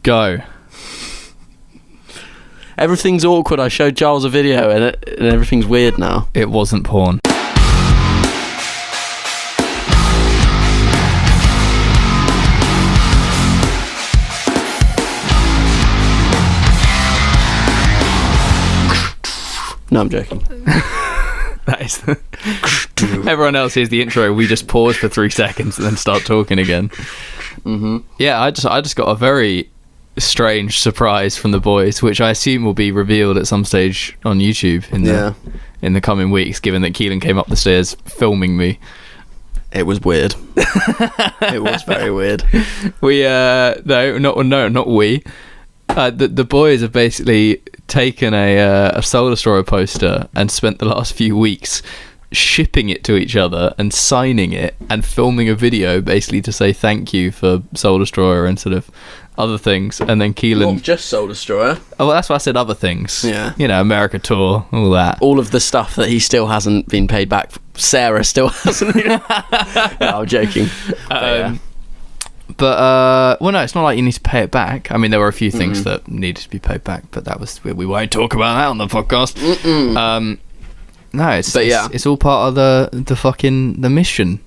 Go. Everything's awkward. I showed Giles a video and everything's weird now. It wasn't porn. No, I'm joking. That is everyone else hears the intro. We just pause for 3 seconds and then start talking again. Mm-hmm. Yeah, I just got a very strange surprise from the boys, which I assume will be revealed at some stage on YouTube in the coming weeks, given that Kelan came up the stairs filming me. It was weird. It was very weird. Not we. The boys have basically taken a Storror poster and spent the last few weeks shipping it to each other and signing it and filming a video basically to say thank you for Storror and sort of other things. And then Kelan... Not just Storror. Oh, well, that's why I said other things. Yeah. You know, America tour, all that. All of the stuff that he still hasn't been paid back. Sarah still hasn't. No, I'm joking. But no, it's not like you need to pay it back. I mean, there were a few things that needed to be paid back, but that was we won't talk about that on the podcast. No, it's all part of the mission.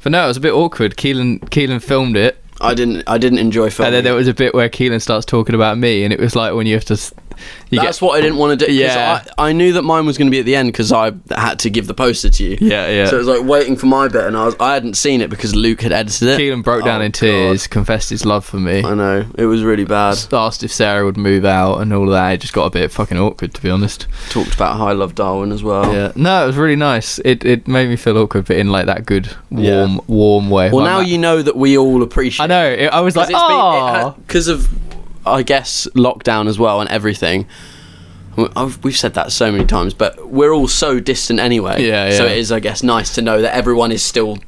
But no, it was a bit awkward. Kelan filmed it. I didn't enjoy filming. And then there was a bit where Kelan starts talking about me, and it was like when you have to. That's what I didn't want to do. Yeah. I knew that mine was going to be at the end because I had to give the poster to you. Yeah. So it was like waiting for my bit, and I hadn't seen it because Luke had edited it. Kelan broke down in tears, confessed his love for me. I know, it was really bad. Asked if Sarah would move out and all of that. It just got a bit fucking awkward, to be honest. Talked about how I love Darwin as well. Yeah. No, it was really nice. It made me feel awkward, but in like that good, warm way. Well, like now that. You know that we all appreciate. I know. I was like, oh, because of, I guess, lockdown as well and everything. We've said that so many times, but we're all so distant anyway. Yeah. So it is, I guess, nice to know that everyone is still,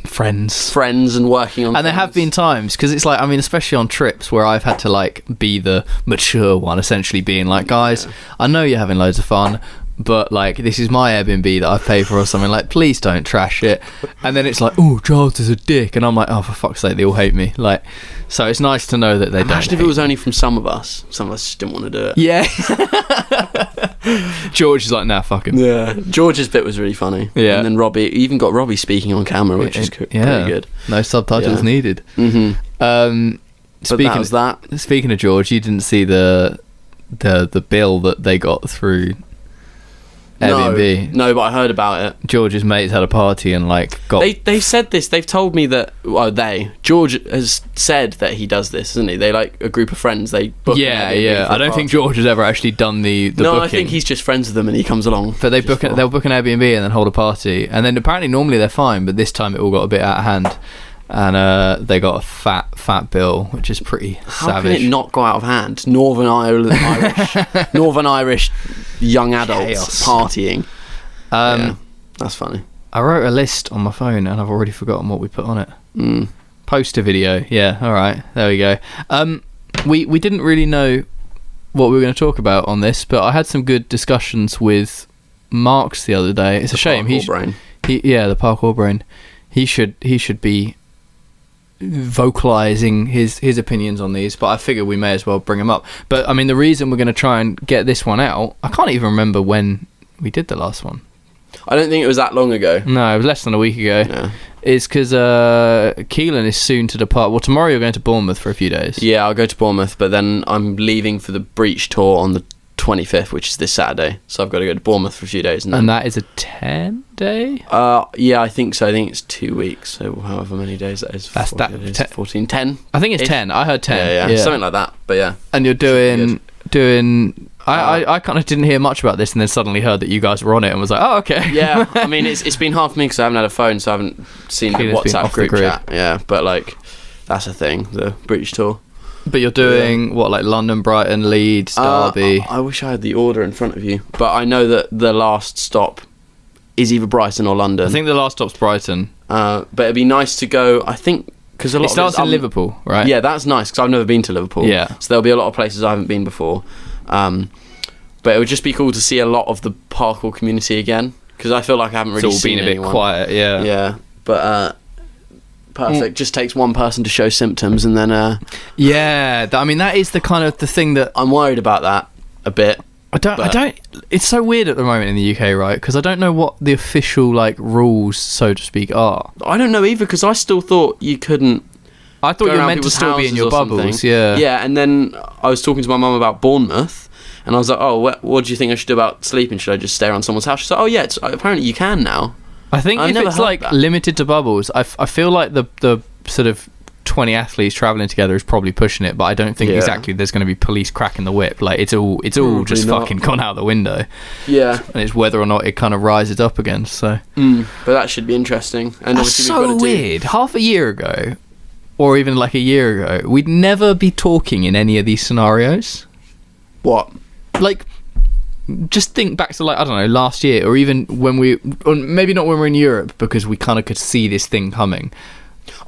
friends and working on. And there have been times, because it's like, I mean, especially on trips where I've had to like be the mature one, essentially being like, guys, I know you're having loads of fun, but like, this is my Airbnb that I've paid for or something, like, please don't trash it. And then it's like, oh, Giles is a dick, and I'm like, oh, for fuck's sake, they all hate me. Like, so it's nice to know that they don't. Imagine if it was only from some of us just didn't want to do it. Yeah. George is like, nah, fuck him. Yeah. George's bit was really funny. Yeah. And then Robbie, even got Robbie speaking on camera, which is pretty good. No subtitles needed. Mm-hmm. But that was that. Speaking of George, you didn't see the bill that they got through Airbnb. No, but I heard about it. George's mates had a party and like got. They've said this. They've told me that. Well, George has said that he does this, isn't he? They like a group of friends. They book. Yeah. I don't think George has ever actually done the no, booking. I think he's just friends with them and he comes along. But they'll book an Airbnb and then hold a party, and then apparently normally they're fine, but this time it all got a bit out of hand. And they got a fat bill, which is pretty How savage. can it not go out of hand? Northern Irish young adults partying. That's funny. I wrote a list on my phone and I've already forgotten what we put on it. Poster video. Yeah, all right. There we go. We didn't really know what we were going to talk about on this, but I had some good discussions with Marks the other day. It's a shame. The parkour brain. He should be vocalizing his opinions on these, but I figure we may as well bring them up. But I mean, the reason we're going to try and get this one out, I can't even remember when we did the last one. I don't think it was that long ago. No, it was less than a week ago. Yeah. It's because Kelan is soon to depart. Well, tomorrow you're going to Bournemouth for a few days. Yeah, I'll go to Bournemouth, but then I'm leaving for the Breach tour on the 25th, which is this Saturday. So I've got to go to Bournemouth for a few days. And that is a 10-day? Yeah, I think so. I think it's 2 weeks, so however many days that is. That's 14, 10? I think it's 10. I heard 10. Yeah, something like that, but yeah. And you're doing... I kind of didn't hear much about this and then suddenly heard that you guys were on it and was like, oh, okay. Yeah, I mean, it's been half me because I haven't had a phone, so I haven't seen the WhatsApp group chat. Yeah, but like, that's a thing, the British tour. But you're doing, like London, Brighton, Leeds, Derby? I wish I had the order in front of you, but I know that the last stop is either Brighton or London. I think the last stop's Brighton. But it'd be nice to go, I think, because a lot it starts in Liverpool, right? Yeah, that's nice, because I've never been to Liverpool. Yeah. So there'll be a lot of places I haven't been before. But it would just be cool to see a lot of the parkour community again, because I feel like I haven't really seen anyone. It's all been a bit quiet, yeah. Yeah, but perfect. Just takes one person to show symptoms, and then I mean, that is the kind of the thing that I'm worried about that a bit. I don't. It's so weird at the moment in the UK, right? Because I don't know what the official like rules, so to speak, are. I don't know either, because I still thought you couldn't. I thought you were meant to still be in your bubbles. Yeah. Yeah, and then I was talking to my mum about Bournemouth, and I was like, "Oh, what do you think I should do about sleeping? Should I just stay around someone's house?" She's like, "Oh yeah, apparently you can now." I think if it's like limited to bubbles, I feel like the sort of 20 athletes traveling together is probably pushing it, but I don't think exactly there's going to be police cracking the whip. Like it's all just fucking gone out the window. Yeah, and it's whether or not it kind of rises up again. So, but that should be interesting. And that's so weird. Half a year ago, or even like a year ago, we'd never be talking in any of these scenarios. What? Like, just think back to like, I don't know, last year, or even when or maybe not when we're in Europe, because we kind of could see this thing coming.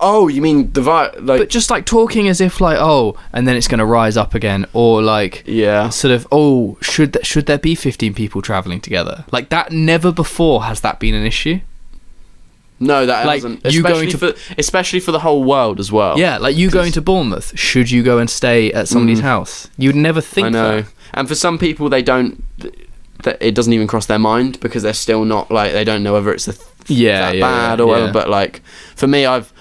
Oh, you mean but just like talking as if like, oh, and then it's going to rise up again, or like, sort of, oh, should there be 15 people traveling together? Like that, never before has that been an issue. No, that like, hasn't. Especially for the whole world as well. Yeah, like you going to Bournemouth, should you go and stay at somebody's house? You'd never think. I know. That. And for some people, they don't. It doesn't even cross their mind, because they're still not like, they don't know whether it's bad or whatever. But like for me, it's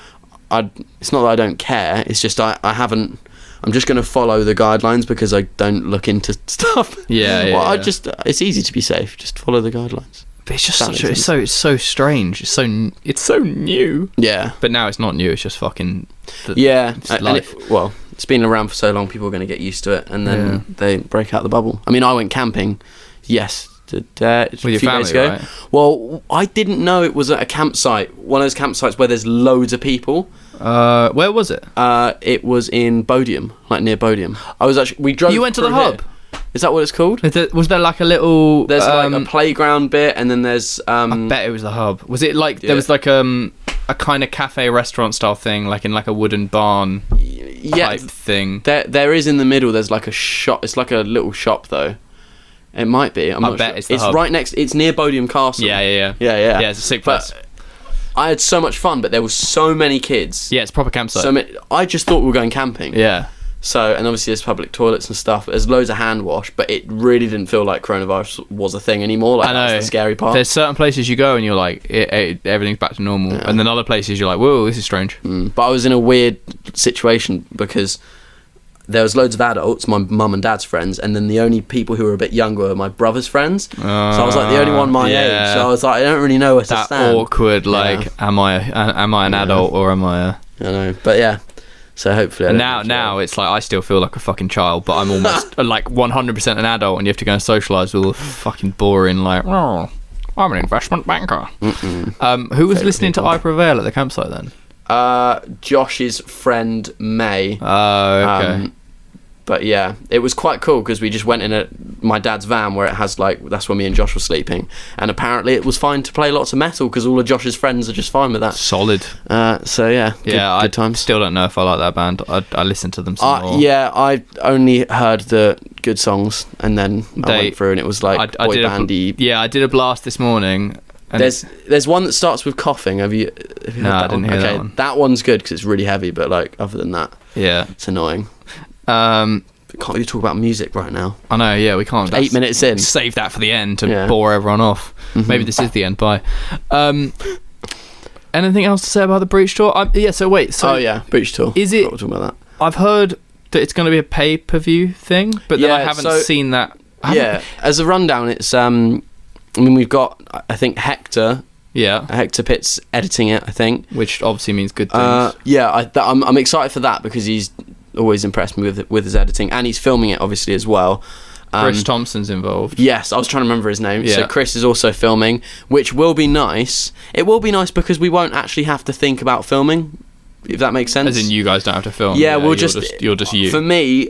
not that I don't care. It's just I haven't. I'm just going to follow the guidelines because I don't look into stuff. It's easy to be safe. Just follow the guidelines. But it's just it's so strange. It's so new. Yeah. But now it's not new. It's just fucking. It's life. It's been around for so long. People are going to get used to it, and then they break out the bubble. I mean, I went camping. Yes. With your family, right? Well, I didn't know it was at a campsite. One of those campsites where there's loads of people. Where was it? It was in Bodiam, like near Bodiam. We drove. You went to the hub. Is that what it's called? Was there like a little? There's like a playground bit, and then there's. I bet it was the hub. Was it like there was like a kind of cafe restaurant style thing, like in like a wooden barn type thing? There is in the middle. There's like a shop. It's like a little shop though. It might be. I bet sure. It's right next. It's near Bodiam Castle. Yeah. Yeah, it's a sick place. But I had so much fun, but there were so many kids. Yeah, it's a proper campsite. I just thought we were going camping. Yeah. So, and obviously there's public toilets and stuff. There's loads of hand wash, but it really didn't feel like coronavirus was a thing anymore. Like, I know. That's the scary part. There's certain places you go and you're like, everything's back to normal. Yeah. And then other places you're like, whoa, this is strange. But I was in a weird situation because there was loads of adults, my mum and dad's friends, and then the only people who were a bit younger were my brother's friends. So I was like the only one my age. So I was like, I don't really know where to stand. That awkward, like, am I an adult or am I a... I know, but yeah. So hopefully... Now it's like I still feel like a fucking child, but I'm almost like 100% an adult, and you have to go and socialise with all the fucking boring, like, oh, I'm an investment banker. Who was listening to I Prevail at the campsite then? Josh's friend May. Oh, okay. But yeah, it was quite cool because we just went in my dad's van where it has like, that's where me and Josh were sleeping, and apparently it was fine to play lots of metal because all of Josh's friends are just fine with that. Solid. So yeah, good times. Still don't know if I like that band. I listened to them some more. Yeah, I only heard the good songs, and then I went through and it was like boy bandy. I did a blast this morning. There's one that starts with coughing. Have you heard that? I didn't hear that one. That one's good because it's really heavy, but like other than that, it's annoying. We can't really talk about music right now. I know, yeah, we can't. 8 minutes in. Save that for the end to bore everyone off. Maybe this is the end. Bye. Anything else to say about the Breach Tour? Breach Tour. Is it? We're talking about that. I've heard that it's going to be a pay-per-view thing, but then I haven't seen that. As a rundown, it's we've got, I think, Hector. Yeah, Hector Pitt's editing it, I think, which obviously means good things. I'm excited for that because he's always impressed me with his editing, and he's filming it obviously as well. Chris Thompson's involved. Yes, I was trying to remember his name. Yeah. So Chris is also filming, which will be nice. It will be nice because we won't actually have to think about filming, if that makes sense. As in, you guys don't have to film. Yeah, you're just you. For me,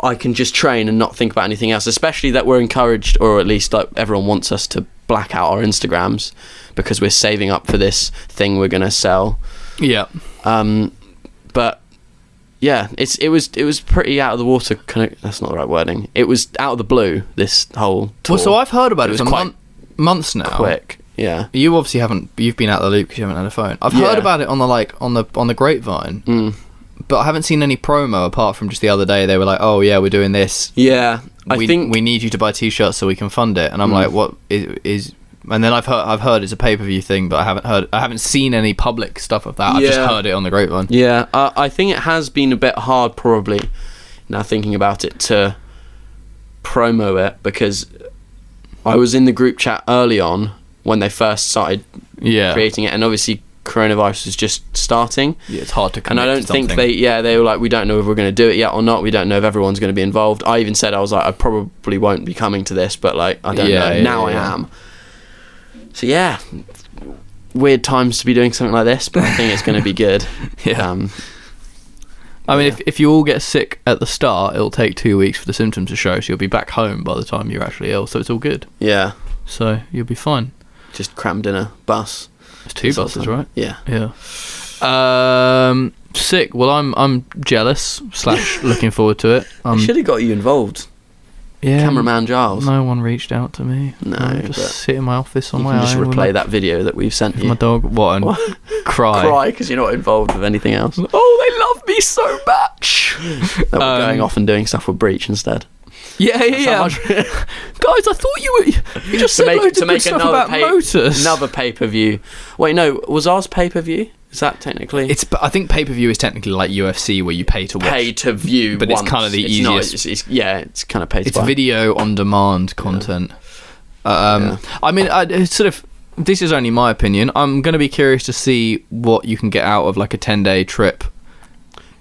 I can just train and not think about anything else. Especially that we're encouraged, or at least like everyone wants us to black out our Instagrams because we're saving up for this thing we're gonna sell. Yeah. But yeah, it was pretty out of the water. Kind of, that's not the right wording. It was out of the blue. This whole tour. Well, so I've heard about it for months now. Quick. Yeah. You obviously haven't. You've been out of the loop because you haven't had a phone. I've heard about it on the grapevine, but I haven't seen any promo apart from just the other day. They were like, "Oh yeah, we're doing this. Yeah, I think we need you to buy T-shirts so we can fund it." And I'm like, "What is?" And then I've heard it's a pay-per-view thing, but I haven't seen any public stuff of that. I've just heard it on the grapevine. Yeah, I think it has been a bit hard, probably. Now thinking about it, to promo it, because I was in the group chat early on when they first started creating it, and obviously coronavirus was just starting. Yeah, it's hard to commit. And I don't think they were like, we don't know if we're going to do it yet or not. We don't know if everyone's going to be involved. I even said, I was like, I probably won't be coming to this, but like, I don't know. Now I am. So yeah, weird times to be doing something like this, but I think it's going to be good. I mean, if you all get sick at the start, it'll take 2 weeks for the symptoms to show, so you'll be back home by the time you're actually ill, so it's all good. Yeah. So you'll be fine. Just crammed in a bus. It's 2 buses, right? Yeah. Sick. Well, I'm jealous / looking forward to it. I should have got you involved. Yeah. Cameraman Giles. No one reached out to me. No, I just sit in my office on my own. You can just replay that video that we've sent you. My dog, and cry because you're not involved with anything else. Oh, they love me so much. That we're going off and doing stuff with Breach instead. Yeah. Guys, I thought you just said loads of good stuff about Motus. Another pay-per-view. Wait, no, was ours pay-per-view? Is that technically? I think pay-per-view is technically like UFC, where you pay to watch. Pay to view, but once. It's kind of the easiest. It's kind of pay to It's buy. video on demand content. I mean, it's sort of. This is only my opinion. I'm going to be curious to see what you can get out of like a 10-day trip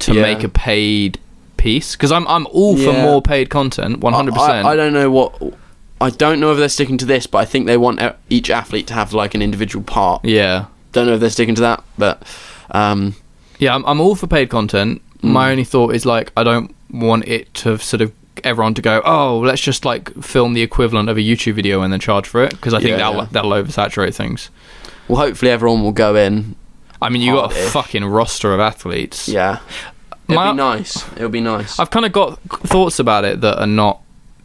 to make a paid piece, because I'm all for more paid content, 100%. I don't know what. I don't know if they're sticking to this, but I think they want each athlete to have like an individual part. Yeah. Don't know if they're sticking to that, but I'm all for paid content. My only thought is like, I don't want it to sort of everyone to go, oh, let's just like film the equivalent of a YouTube video and then charge for it, because I think that'll oversaturate things. Well, hopefully everyone will go in. I mean, you got a fucking roster of athletes. Yeah, it'll be nice. I've kind of got thoughts about it that are not.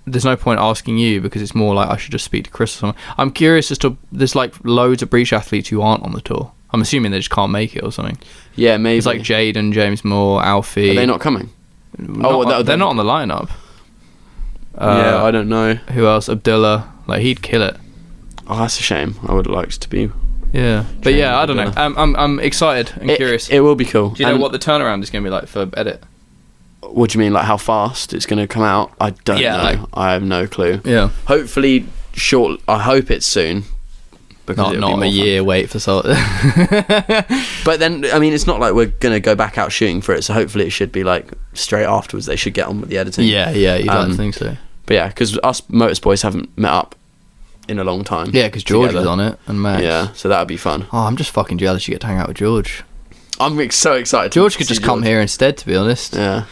There's no point asking you, because it's more like I should just speak to Chris or something. I'm curious as to, there's like loads of Breach athletes who aren't on the tour. I'm assuming they just can't make it or something. Yeah, maybe. It's like Jaden, James Moore, Alfie. Are they not coming? They're not on the lineup. I don't know. Who else? Abdullah. Like, he'd kill it. Oh, that's a shame. I would like to be. Yeah, but yeah, I don't know. I'm excited and curious. It will be cool. Do you know what the turnaround is going to be like for edit? What do you mean, like how fast it's going to come out? I don't know. I have no clue. Yeah. Hopefully short. I hope it's soon. Because not a year wait for salt. But then, I mean, it's not like we're going to go back out shooting for it, so hopefully it should be like straight afterwards. They should get on with the editing. Yeah, you don't think so. But yeah, because us Motus boys haven't met up in a long time. Yeah, because George is on it and Max. Yeah, so that would be fun. Oh, I'm just fucking jealous you get to hang out with George. I'm so excited. George could just come here instead, to be honest. Yeah.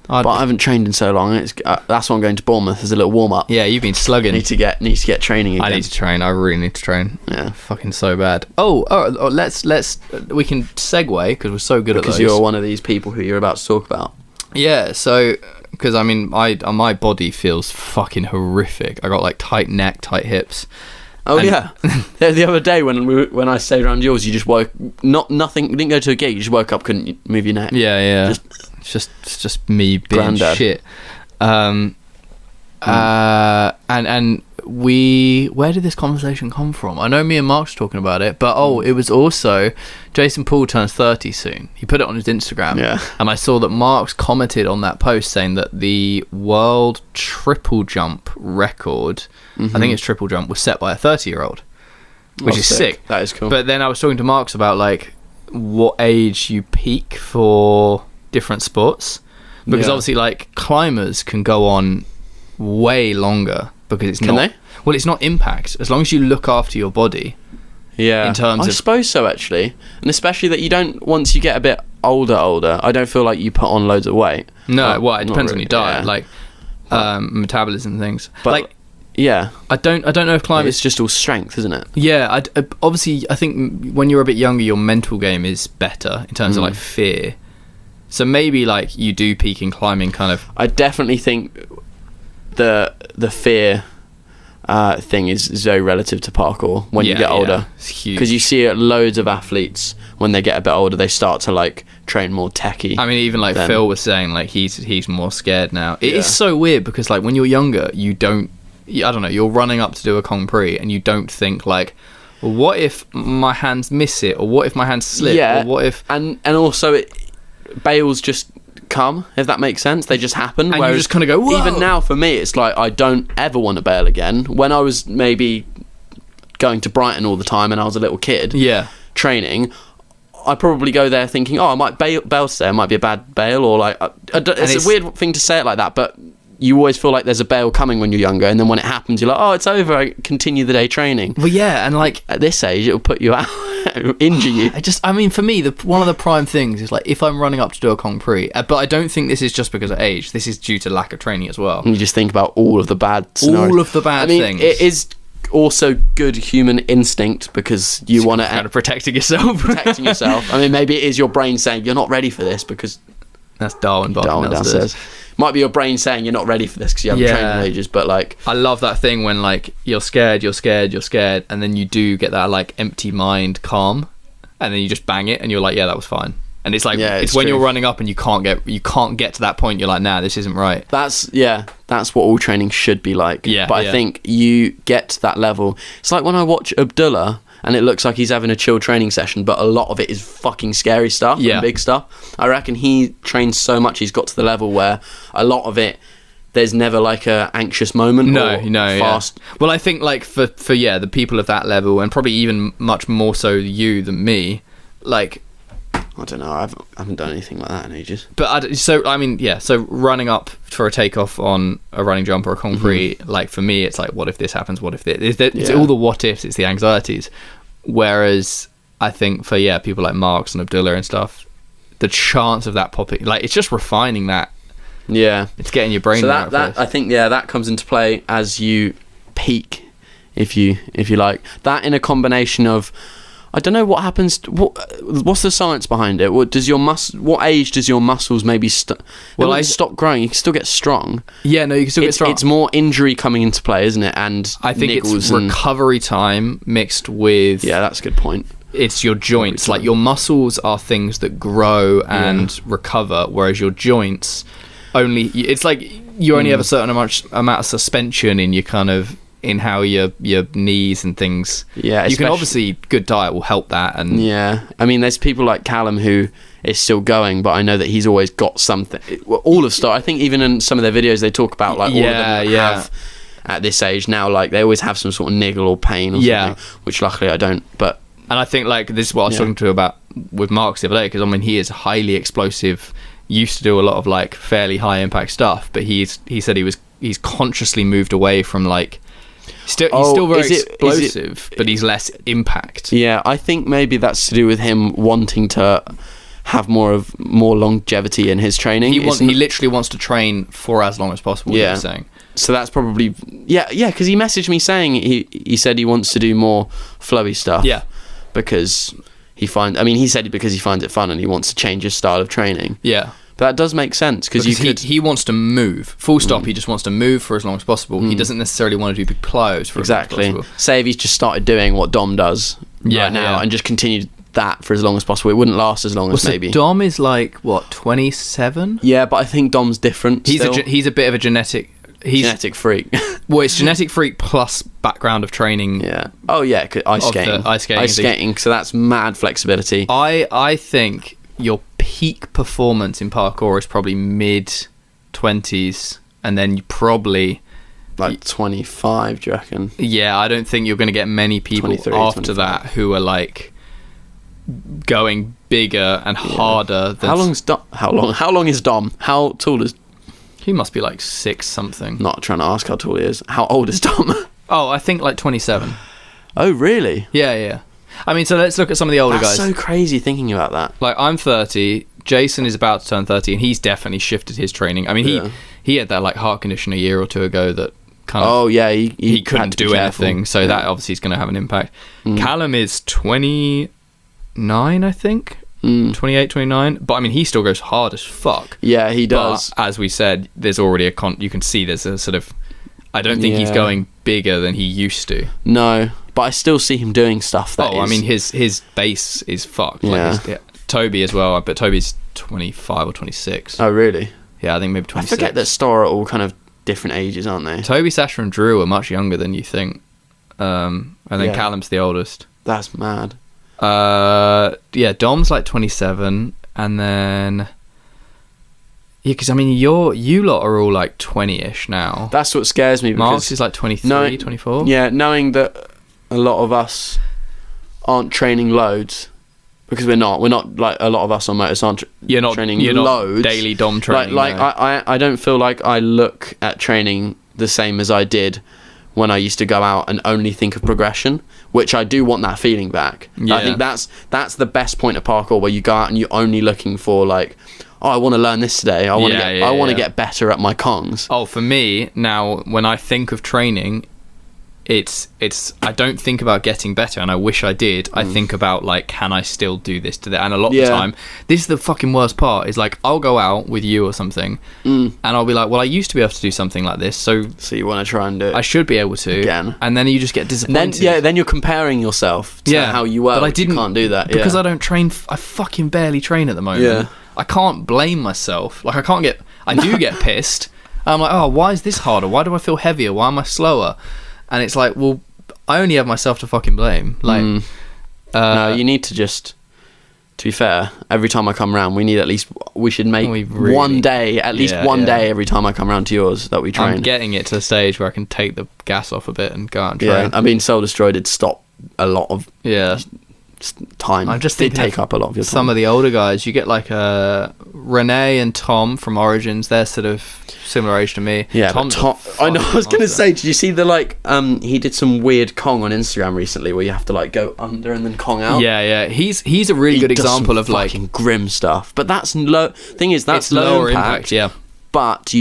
But I haven't trained in so long. That's why I'm going to Bournemouth as a little warm up. Yeah, you've been slugging. Need to get training again. I need to train. I really need to train. Yeah, fucking so bad. Let's we can segue because we're so good at those. Because you're one of these people who you're about to talk about. Yeah. So because I mean, my body feels fucking horrific. I got like tight neck, tight hips. Oh yeah. The other day when I stayed around yours, you just nothing. Didn't go to a gig. You just woke up, couldn't move your neck. Yeah. It's just me being Granddad. shit. And where did this conversation come from? I know me and Mark's talking about it, but it was also Jason Paul turns 30 soon. He put it on his Instagram. Yeah. And I saw that Mark's commented on that post saying that the world triple jump record, I think it's triple jump, was set by a 30-year-old, which is sick. That is cool. But then I was talking to Mark's about like what age you peak for different sports, because obviously like climbers can go on way longer because it's it's not impact, as long as you look after your body. Yeah, in terms I of, suppose so actually, and especially that you don't, once you get a bit older, I don't feel like you put on loads of weight. No, it depends on your diet, like metabolism things. But like, yeah, I don't know if climbers. It's just all strength, isn't it? Yeah, obviously I think when you're a bit younger, your mental game is better in terms of like fear. So maybe like you do peak in climbing kind of. I definitely think the fear thing is very relative to parkour when you get older. It's huge. Because you see it, loads of athletes, when they get a bit older, they start to like train more techie. I mean, even like Phil was saying, like he's more scared now. It is so weird because like when you're younger, I don't know, you're running up to do a Kong Pri and you don't think like, well, what if my hands miss it, or what if my hands slip, or what if... And also bails just come, if that makes sense. They just happen. And you just kind of go, whoa! Even now for me, it's like I don't ever want to bail again. When I was maybe going to Brighton all the time and I was a little kid training, I probably go there thinking, I might bail today, it might be a bad bail, or like... it's a weird thing to say it like that, but... You always feel like there's a bail coming when you're younger, and then when it happens, you're like, oh, it's over, I continue the day training. Well, yeah, and like... At this age, it'll put you out, injure you. I mean, for me, one of the prime things is like, if I'm running up to do a Kong Pri, but I don't think this is just because of age, this is due to lack of training as well. And you just think about all of the bad scenarios. All of the bad things. It is also good human instinct, because you want to... Kind of protecting yourself. I mean, maybe it is your brain saying, you're not ready for this, because... That's Darwin downstairs. Might be your brain saying you're not ready for this because you haven't trained in ages, but like... I love that thing when like you're scared, and then you do get that like empty mind calm, and then you just bang it and you're like, yeah, that was fine. And it's like, it's when you're running up and you can't get to that point, you're like, nah, this isn't right. That's what all training should be like. But I think you get to that level. It's like when I watch Abdullah, and it looks like he's having a chill training session, but a lot of it is fucking scary stuff and big stuff. I reckon he trains so much, he's got to the level where a lot of it, there's never like a anxious moment. No, fast. Yeah. Well, I think like for the people of that level, and probably even much more so you than me, like... I don't know, I haven't done anything like that in ages. But so running up for a takeoff on a running jump or a Kong Pri, like for me, it's like, what if this happens? What if this? It's all the what ifs, it's the anxieties. Whereas I think for people like Marks and Abdullah and stuff, the chance of that popping, like it's just refining that. Yeah, it's getting your brain. So that I think that comes into play as you peak, if you like that, in a combination of. I don't know what happens. What's the science behind it? What age does your muscles maybe stop growing? You can still get strong. Yeah, no, you can still get strong. It's more injury coming into play, isn't it? And I think it's recovery time mixed with... Yeah, that's a good point. It's your joints. Like your muscles are things that grow and recover, whereas your joints only... It's like you only have a certain amount of suspension in your kind of... in how your knees and things. Yeah, you can obviously, good diet will help that. And I mean, there's people like Callum who is still going, but I know that he's always got something. All of Storror, I think even in some of their videos they talk about like all of them have at this age now, like they always have some sort of niggle or pain or something, which luckily I don't. But and I think like this is what I was talking to about with Marks the other day, because I mean he is highly explosive, used to do a lot of like fairly high impact stuff, but he said he's consciously moved away from like he's still very explosive, but he's less impact. Yeah, I think maybe that's to do with him wanting to have more longevity in his training. He literally wants to train for as long as possible. Yeah, saying. So that's probably because he messaged me saying he said he wants to do more flowy stuff. Yeah, because he said because he finds it fun and he wants to change his style of training. Yeah. But that does make sense because he wants to move. Full stop. He just wants to move for as long as possible. He doesn't necessarily want to do big plyos for as long as possible. Say if he's just started doing what Dom does right now and just continued that for as long as possible, it wouldn't last as long as maybe. Dom is like what, 27? Yeah, but I think Dom's different. He's a bit of a genetic freak. Well, it's genetic freak plus background of training. Yeah. Oh yeah, ice skating. So that's mad flexibility. I think your peak performance in parkour is probably mid-20s, and then you probably... Like 25, do you reckon? Yeah, I don't think you're going to get many people after 25. That who are like going bigger and harder than... How long is Dom? How tall is... He must be like 6 something. Not trying to ask how tall he is. How old is Dom? Oh, I think like 27. Oh, really? Yeah. I mean, so let's look at some of the older guys. That's so crazy thinking about that. Like, I'm 30, Jason is about to turn 30, and he's definitely shifted his training. I mean, he had that like heart condition a year or two ago that kind of... Oh, yeah, he couldn't do anything, so that obviously is going to have an impact. Callum is 29, I think. 28, 29. But, I mean, he still goes hard as fuck. Yeah, he does. But, as we said, there's already you can see there's a sort of I don't think he's going bigger than he used to. No, but I still see him doing stuff that I mean, his base is fucked. Toby as well, but Toby's 25 or 26. Oh, really? Yeah, I think maybe 26. I forget that Storror are all kind of different ages, aren't they? Toby, Sasha and Drew are much younger than you think. And then Callum's the oldest. That's mad. Dom's like 27, and then... Yeah, because I mean, you lot are all like 20-ish now. That's what scares me. Mark's is like 23, 24. Yeah, knowing that a lot of us aren't training loads, because we're not like a lot of us on Motus aren't training loads. Daily dom training. I don't feel like I look at training the same as I did when I used to go out and only think of progression, which I do want that feeling back. Yeah. I think that's the best point of parkour, where you go out and you're only looking for like, oh, I want to learn this today. I want to get better at my kongs. Oh, for me now, when I think of training, it's I don't think about getting better, and I wish I did. I think about like, can I still do this today? And a lot of the time, this is the fucking worst part. Is like, I'll go out with you or something, and I'll be like, well, I used to be able to do something like this, so you want to try and do it? I should be able to again. And then you just get disappointed. Then you're comparing yourself to how you were. But you can't do that because I don't train. I fucking barely train at the moment. Yeah. I can't blame myself. Like, I do get pissed. I'm like, oh, why is this harder? Why do I feel heavier? Why am I slower? And it's like, well, I only have myself to fucking blame. Like, no, you need to just, to be fair, every time I come around, we should make one day every time I come around to yours that we train. I'm getting it to the stage where I can take the gas off a bit and go out and train. Yeah, I mean, Soul Destroy did stop a lot of time. I just did take up a lot of your time. Some of the older guys, you get like Renee and Tom from Origins. They're sort of similar age to me. Yeah, Tom. I know. I was going to say, did you see the he did some weird kong on Instagram recently where you have to like go under and then kong out? Yeah. He's a really good example of like fucking grim stuff. But that's thing is that's lower impact. Yeah. But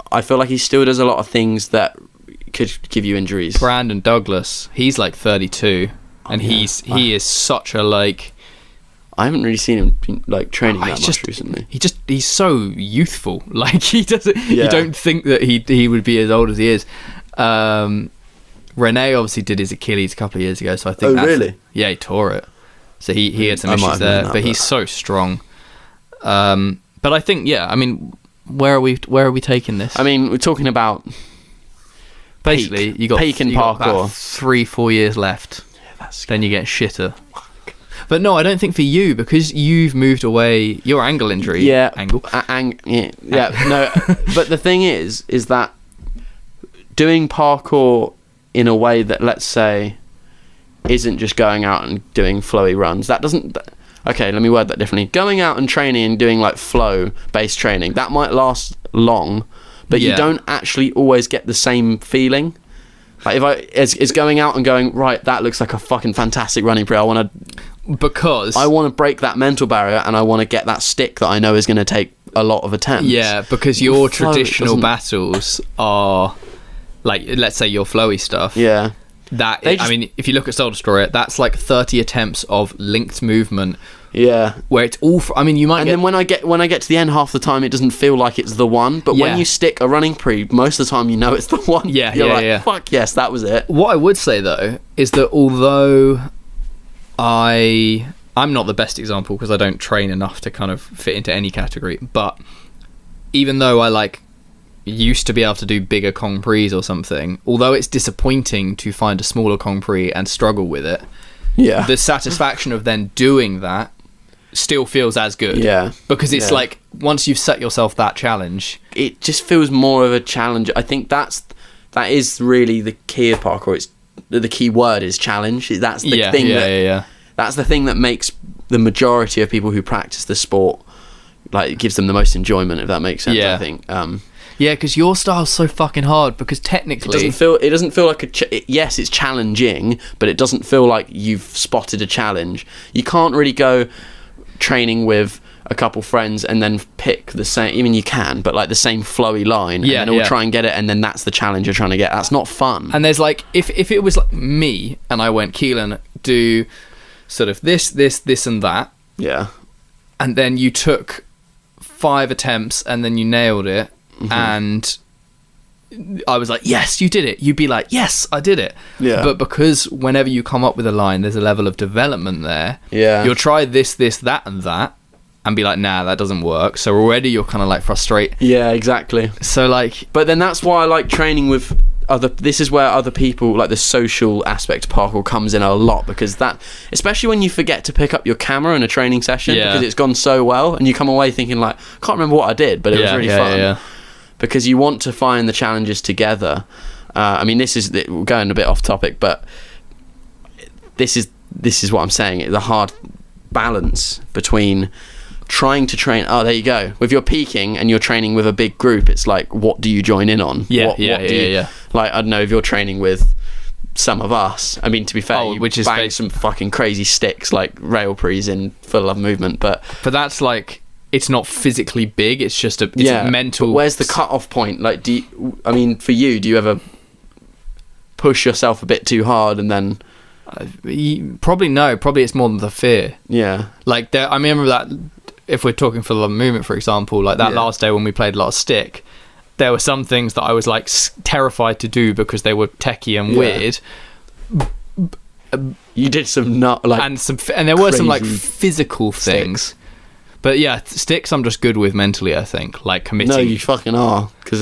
I feel like he still does a lot of things that could give you injuries. Brandon Douglas, he's like 32. And he is such a like. I haven't really seen him like training that much recently. He's so youthful. Like he doesn't. You don't think that he would be as old as he is. Renee obviously did his Achilles a couple of years ago, so I think. Oh really? Yeah, he tore it. So he had some issues there, but he's so strong. But I think I mean, where are we taking this? I mean, we're talking about basically you got peak in parkour. 3-4 years left. Then you get shitter. But no, I don't think for you, because you've moved away. Your ankle injury. Yeah. Angle. No. But the thing is that doing parkour in a way that, let's say, isn't just going out and doing flowy runs. That doesn't. Okay, let me word that differently. Going out and training and doing like flow-based training, that might last long, but you don't actually always get the same feeling. Like it's going out and going, right, that looks like a fucking fantastic running pre. I want to break that mental barrier, and I want to get that stick that I know is going to take a lot of attempts. Yeah, because your traditional battles are like, let's say your flowy stuff. Yeah. I mean, if you look at Soul Destroyer, that's like 30 attempts of linked movement. Yeah, where it's all. I mean, you might. And then when I get to the end, half the time it doesn't feel like it's the one. But when you stick a running pre, most of the time you know it's the one. Yeah, fuck yes, that was it. What I would say though is that although I'm not the best example because I don't train enough to kind of fit into any category, but even though I used to be able to do bigger Kong Prees or something, although it's disappointing to find a smaller Kong Pre and struggle with it, the satisfaction of then doing that still feels as good. Yeah. Because it's like, once you've set yourself that challenge, it just feels more of a challenge. I think that is really the key of parkour. It's the key word is challenge. That's the thing that's the thing that makes the majority of people who practice the sport, like, it gives them the most enjoyment, if that makes sense. I think because your style's so fucking hard, because technically it doesn't feel like yes, it's challenging, but it doesn't feel like you've spotted a challenge. You can't really go training with a couple friends and then pick the same. I mean, you can, but like the same flowy line, and then all try and get it, and then that's the challenge you're trying to get. That's not fun. And there's like, if it was like me and I went, Kelan, do sort of this and that, and then you took 5 attempts and then you nailed it, and I was like, yes, you did it. You'd be like, yes, I did it. Yeah. But because whenever you come up with a line, there's a level of development there. Yeah. You'll try this, that, and that, and be like, nah, that doesn't work. So already you're kind of like frustrated. Yeah, exactly. So like, but then that's why I like training with this is where other people, like the social aspect of parkour comes in a lot, because that, especially when you forget to pick up your camera in a training session because it's gone so well and you come away thinking like, I can't remember what I did, but it was really fun. Yeah. Because you want to find the challenges together. I mean, we're going a bit off topic, but this is what I'm saying. The hard balance between trying to train. Oh, there you go. If you're peaking and you're training with a big group, it's like, what do you join in on? Yeah. Like, I don't know, if you're training with some of us. I mean, to be fair, you bang some fucking crazy sticks like rail prees in full of movement, but that's like, it's not physically big. It's just a mental. But where's the cut-off point? Like, for you, do you ever push yourself a bit too hard and then? Probably no. Probably it's more than the fear. Yeah. Like I remember that. If we're talking for the movement, for example, like that last day when we played a lot of stick, there were some things that I was like terrified to do because they were techie and weird. You did some and there were some like physical things. Sticks. But yeah, sticks I'm just good with mentally, I think. Like committing. No, you fucking are. Because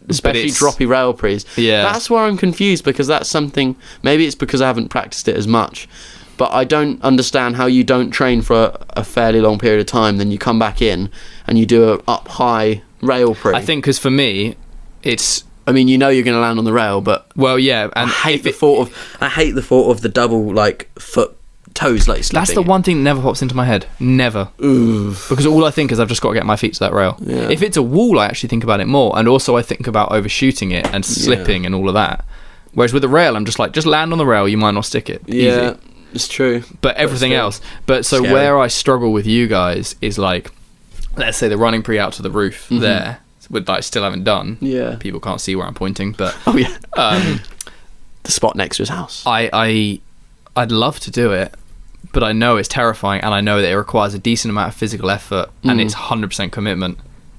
especially droppy rail prees. Yeah. That's where I'm confused, because that's something, maybe it's because I haven't practiced it as much, but I don't understand how you don't train for a fairly long period of time, then you come back in and you do a up high rail pre. I think because for me, it's... I mean, you're going to land on the rail, but... Well, yeah. And I hate the thought of the double, like, foot toes like slipping. That's the one thing that never pops into my head. Never. Oof. Because all I think is I've just got to get my feet to that rail. Yeah. If it's a wall, I actually think about it more, and also I think about overshooting it and slipping and all of that. Whereas with the rail, I'm just like, just land on the rail, you might not stick it. Yeah, easy. It's true. But everything else. But so scary. where I struggle with you guys is like, let's say the running pre out to the roof there, which I still haven't done. Yeah. People can't see where I'm pointing, but the spot next to his house. I'd love to do it, but I know it's terrifying, and I know that it requires a decent amount of physical effort, and it's 100% commitment.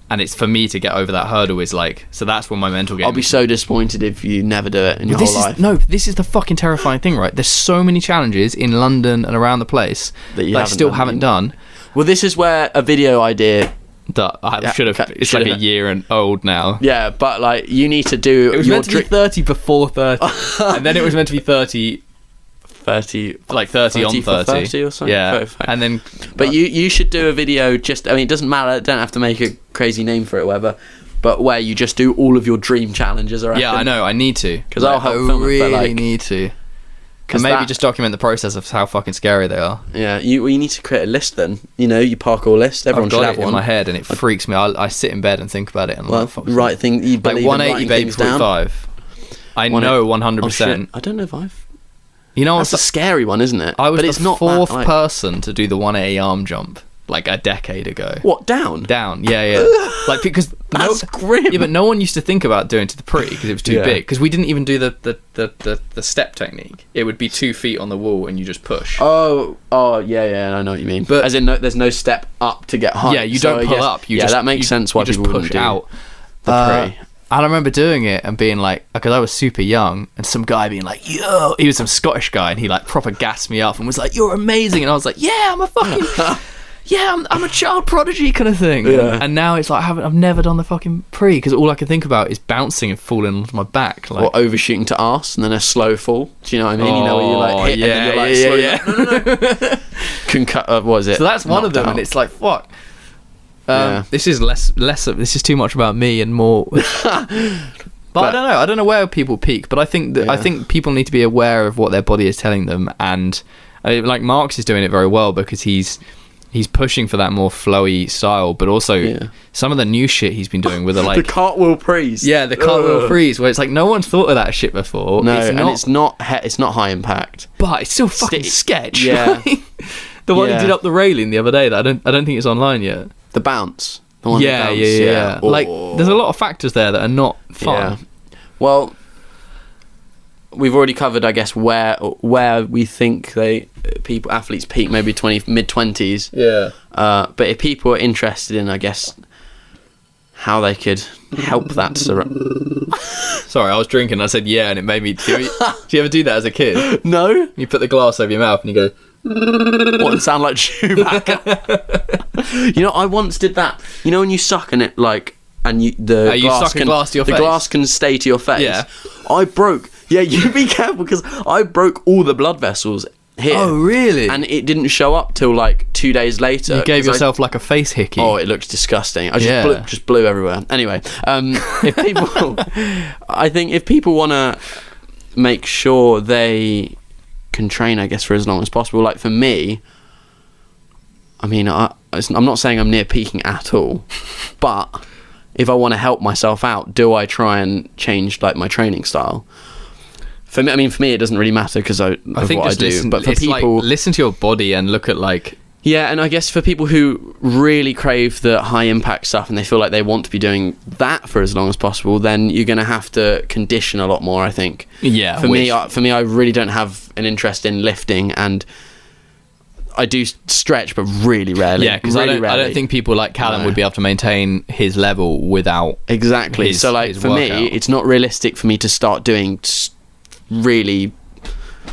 And it's for me to get over that hurdle is like, so that's when my mental game. I'll be so disappointed if you never do it in your whole life. No, this is the fucking terrifying thing, right? There's so many challenges in London and around the place that I still haven't done. Well, this is where a video idea that I should have. It's like a year and old now. Yeah, but like you need to do. It was meant to be 30 before 30, and then it was meant to be 30. 30 like 30 on 30 or something. Yeah, and then but you should do a video, just, I mean, it doesn't matter, don't have to make a crazy name for it or whatever, but where you just do all of your dream challenges. Yeah, I know, I need to, because I'll help film really it, but like, need to, and maybe just document the process of how fucking scary they are. Yeah, you need to create a list then, your parkour list. Everyone should have one in my head, and it freaks me. I sit in bed and think about it, and right thing, you believe like 180 baby 45. I know 100%. I don't know if I've. That's a scary one, isn't it? I was the fourth person to do the 180 arm jump like a decade ago. What, down? Down, yeah. Like, because that's grim. Yeah, but no one used to think about doing to the pre because it was too big. Because we didn't even do the step technique. It would be 2 feet on the wall and you just push. Oh, yeah. I know what you mean. But as in, there's no step up to get high. Yeah, you don't pull up. That makes sense. Why people just push out the pre. And I remember doing it and being like, because I was super young, and some guy being like, yo, he was some Scottish guy, and he like proper gassed me up and was like, you're amazing. And I was like, yeah, I'm a fucking, I'm a child prodigy kind of thing. Yeah. And now it's like, I've never done the fucking pre, because all I can think about is bouncing and falling onto my back. Like, or overshooting to arse and then a slow fall. Do you know what I mean? You know where you like hit and then you're like, slow. No. What is it? So that's one of them, and it's like, fuck. This is less. This is too much about me and more. But I don't know. I don't know where people peak. But I think I think people need to be aware of what their body is telling them. And like Mark's is doing it very well because he's pushing for that more flowy style. But also some of the new shit he's been doing with the like the cartwheel freeze. Yeah, the cartwheel freeze, where it's like no one's thought of that shit before. No, it's not high impact. But it's still fucking sketch. Yeah. The one he did up the railing the other day. That I don't think it's online yet. The bounce. The one that bounce, yeah. Like, there's a lot of factors there that are not fun. Yeah. Well, we've already covered, I guess, where we think athletes peak, maybe mid-20s. Yeah. But if people are interested in, I guess, how they could help that. Sorry, I was drinking and I said yeah, and it made me... Do you ever do that as a kid? No. You put the glass over your mouth and you go... What, it sound like Chewbacca? You know, I once did that. You know when you suck and it, like... And you suck a glass to your face? The glass can stay to your face. Yeah. I broke... Yeah, you be careful, because I broke all the blood vessels here. Oh, really? And it didn't show up till like 2 days later. You gave yourself like a face hickey. Oh, it looked disgusting. I just blew everywhere. Anyway, if people... I think if people want to make sure they can train, I guess, for as long as possible. Like for me, I mean, I'm not saying I'm near peaking at all, but if I want to help myself out, do I try and change like my training style? For me, it doesn't really matter because I think what I do. But for people, like, listen to your body and look at like... Yeah, and I guess for people who really crave the high impact stuff and they feel like they want to be doing that for as long as possible, then you're going to have to condition a lot more, I think. Yeah. For me, I really don't have an interest in lifting, and I do stretch, but really rarely. Yeah, because I don't think people like Kelan would be able to maintain his level without... Exactly. So like for me, it's not realistic for me to start doing really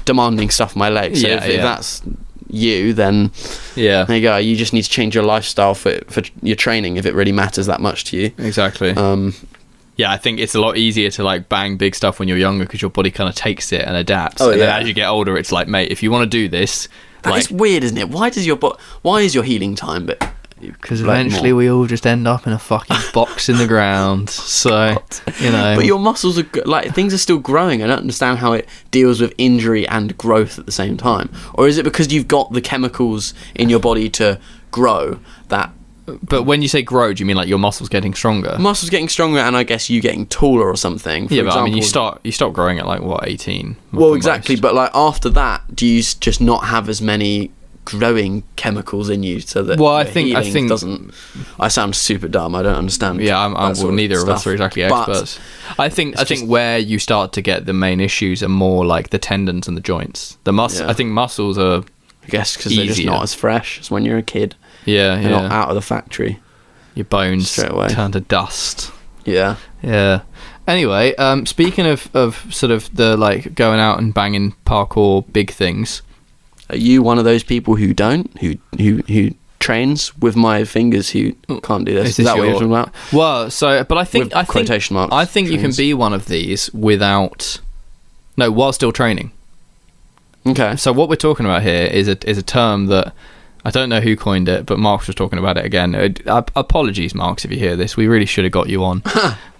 demanding stuff for my legs. So if that's you, then there you go. You just need to change your lifestyle for your training if it really matters that much to you. Exactly. Yeah, I think it's a lot easier to like bang big stuff when you're younger because your body kind of takes it and adapts. And then as you get older, it's like, mate, if you want to do this, it's weird, isn't it? Why is your healing time? But because eventually we all just end up in a fucking box in the ground. So, you know. But your muscles are like, things are still growing. I don't understand how it deals with injury and growth at the same time. Or is it because you've got the chemicals in your body to grow that? But when you say grow, do you mean like your muscles getting stronger? Muscles getting stronger, and I guess you getting taller or something. For example, but I mean, you start growing at like what, 18? Well, exactly. Most. But like after that, do you just not have as many growing chemicals in you, so that I think doesn't... I sound super dumb. I don't understand. Yeah, neither of us are exactly experts. But I think where you start to get the main issues are more like the tendons and the joints. I think muscles are, I guess, because they're just not as fresh as when you're a kid. They're not out of the factory. Your bones turn to dust. Yeah. Anyway, speaking of sort of the like going out and banging parkour big things, are you one of those people who trains with my fingers who can't do this? Is that what you're talking about? Well, but I think quotation marks. I think you can be one of these while still training. Okay. So what we're talking about here is a term that I don't know who coined it, but Marx was talking about it again. Apologies, Marx, if you hear this. We really should have got you on.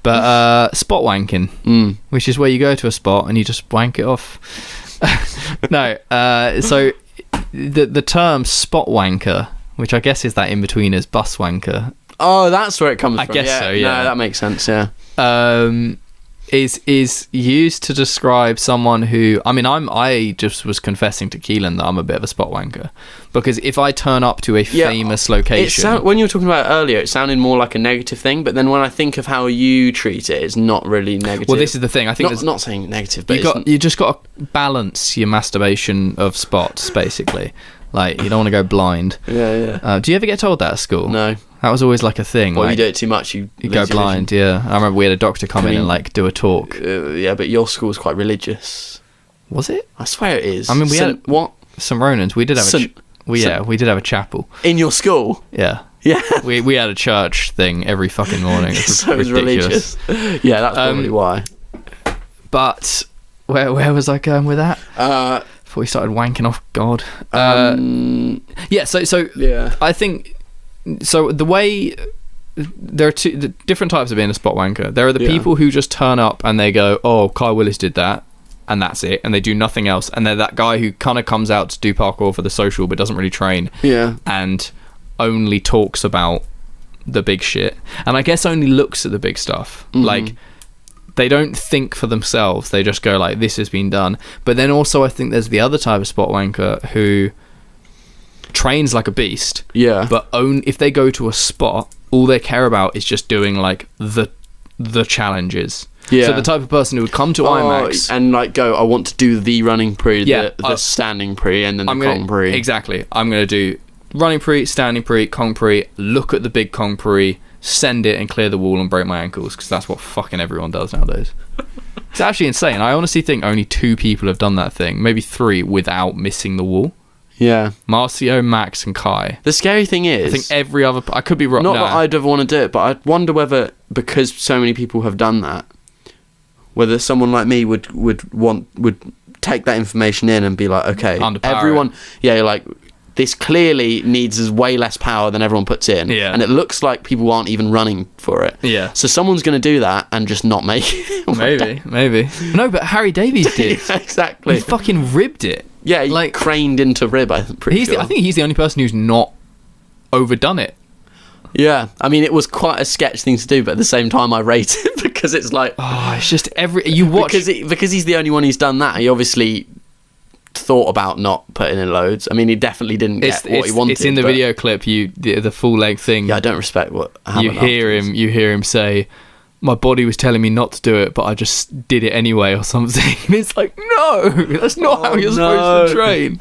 But spot wanking, which is where you go to a spot and you just wank it off. No, so the term spot wanker, which I guess is that in between as bus wanker. Oh, that's where it comes from. I guess so. Yeah, no, that makes sense. Yeah. Is used to describe someone who, I just was confessing to Kelan that I'm a bit of a spot wanker, because if I turn up to a famous location, when you were talking about it earlier, it sounded more like a negative thing, but then when I think of how you treat it, it's not really negative. Well, this is the thing. I think not saying negative, but you just got to balance your masturbation of spots, basically. Like, you don't want to go blind. Yeah. Do you ever get told that at school? No. That was always like a thing. Well, like, you do it too much, you go blind. Yeah, I remember we had a doctor come in and like do a talk. Yeah, but your school was quite religious. Was it? I swear it is. I mean, we had what? St. Ronan's. We did have we did have a chapel in your school. Yeah. we had a church thing every fucking morning. It was ridiculous. Yeah, that's probably why. But where was I going with that? Before we started wanking off God. So yeah. I think. So the way there are two different types of being a spot wanker. There are the people who just turn up and they go, "Oh, Kai Willis did that," and that's it, and they do nothing else. And they're that guy who kind of comes out to do parkour for the social, but doesn't really train. Yeah. And only talks about the big shit, and I guess only looks at the big stuff. Mm-hmm. Like, they don't think for themselves. They just go like, "This has been done." But then also, I think there's the other type of spot wanker who trains like a beast, but if they go to a spot, all they care about is just doing like the challenges. So the type of person who would come to IMAX and like go, I want to do the running pre, the standing pre, and then the Kong pre. Exactly. I'm going to do running pre, standing pre, Kong pre, look at the big Kong pre, send it and clear the wall and break my ankles, because that's what fucking everyone does nowadays. It's actually insane. I honestly think only 2 people have done that thing, maybe 3, without missing the wall. Yeah. Marcio, Max, and Kai. The scary thing is, I think every other... I could be wrong. Not that I'd ever want to do it, but I wonder whether, because so many people have done that, whether someone like me would take that information in and be like, okay, everyone... Yeah, like, this clearly needs way less power than everyone puts in. Yeah. And it looks like people aren't even running for it. Yeah. So someone's going to do that and just not make it. Maybe. No, but Harry Davies did. Yeah, exactly. He fucking ribbed it. Yeah, he like, craned into rib, I'm pretty sure. I think he's the only person who's not overdone it. Yeah. I mean, it was quite a sketch thing to do, but at the same time, I rate it because it's like... Oh, it's just you watch... Because he's the only one who's done that. He obviously... thought about not putting in loads. I mean, he definitely didn't get what he wanted. It's in the video clip. The full length thing. Yeah, I don't respect what happened. You hear him say, "My body was telling me not to do it, but I just did it anyway," or something. And it's like, no, that's not how you're supposed to train.